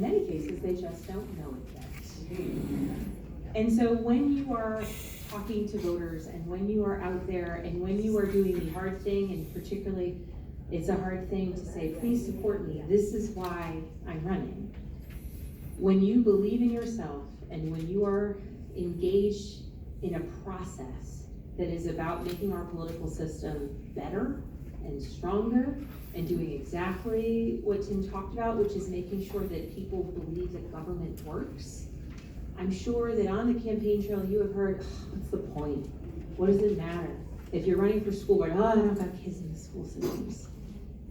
in many cases, they just don't know it yet. And so when you are talking to voters, and when you are out there, and when you are doing the hard thing, and particularly it's a hard thing to say, please support me, this is why I'm running. When you believe in yourself, and when you are engaged in a process that is about making our political system better and stronger, and doing exactly what Tim talked about, which is making sure that people believe that government works. I'm sure that on the campaign trail you have heard, what's the point? What does it matter? If you're running for school board, I don't got kids in the school systems.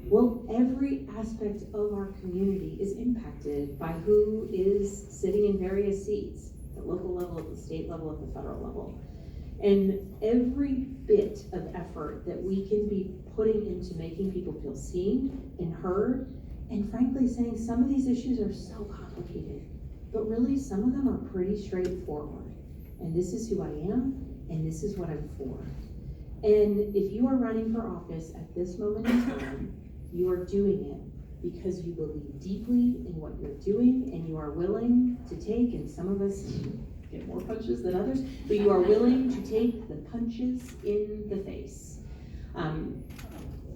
Well, every aspect of our community is impacted by who is sitting in various seats, at the local level, at the state level, at the federal level. And every bit of effort that we can be putting into making people feel seen and heard, and frankly saying some of these issues are so complicated, but really some of them are pretty straightforward. And this is who I am, and this is what I'm for. And if you are running for office at this moment in time, you are doing it because you believe deeply in what you're doing, and you are willing to take, and some of us get more punches than others, but you are willing to take the punches in the face.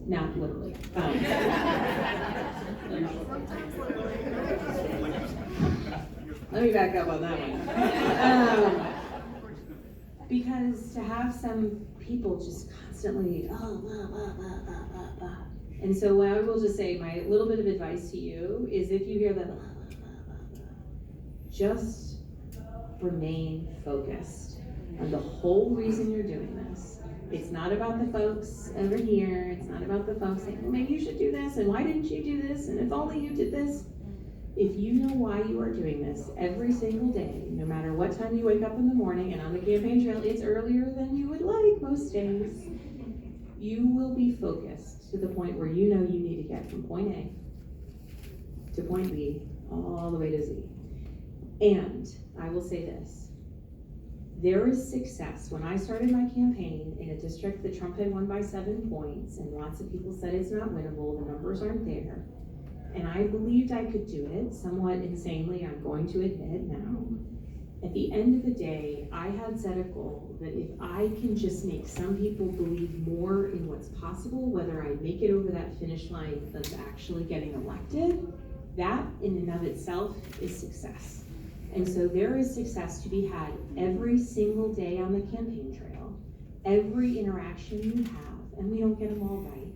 Not literally. Let me back up on that one. Because to have some people just constantly, and so I will just say, my little bit of advice to you is, if you hear that, just remain focused on the whole reason you're doing this. It's not about the folks over here. It's not about the folks saying, well, maybe you should do this, and why didn't you do this, and if only you did this. If you know why you are doing this every single day, no matter what time you wake up in the morning, and on the campaign trail, it's earlier than you would like most days, you will be focused to the point where you know you need to get from point A to point B, all the way to Z. And I will say this, there is success. When I started my campaign in a district that Trump had won by 7 points, and lots of people said it's not winnable, the numbers aren't there, and I believed I could do it, somewhat insanely, I'm going to admit now. At the end of the day, I had set a goal that if I can just make some people believe more in what's possible, whether I make it over that finish line of actually getting elected, that in and of itself is success. And so there is success to be had every single day on the campaign trail, every interaction you have, and we don't get them all right,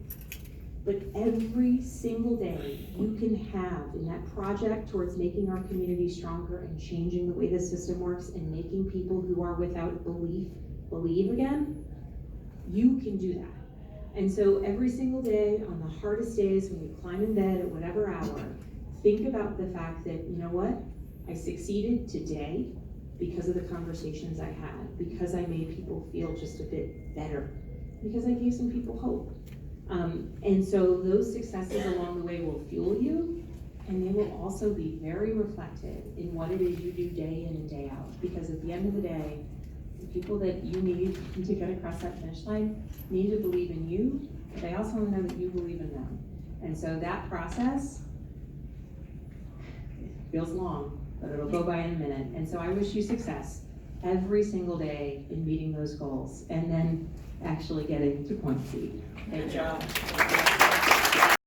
but every single day you can have in that project towards making our community stronger and changing the way the system works and making people who are without belief believe again, you can do that. And so every single day, on the hardest days when you climb in bed at whatever hour, think about the fact that, you know what? I succeeded today because of the conversations I had, because I made people feel just a bit better, because I gave some people hope. And so those successes along the way will fuel you, and they will also be very reflected in what it is you do day in and day out. Because at the end of the day, the people that you need to get across that finish line need to believe in you, but they also want to know that you believe in them. And so that process feels long, but it'll go by in a minute. And so I wish you success every single day in meeting those goals and then actually getting to point C. Thank you.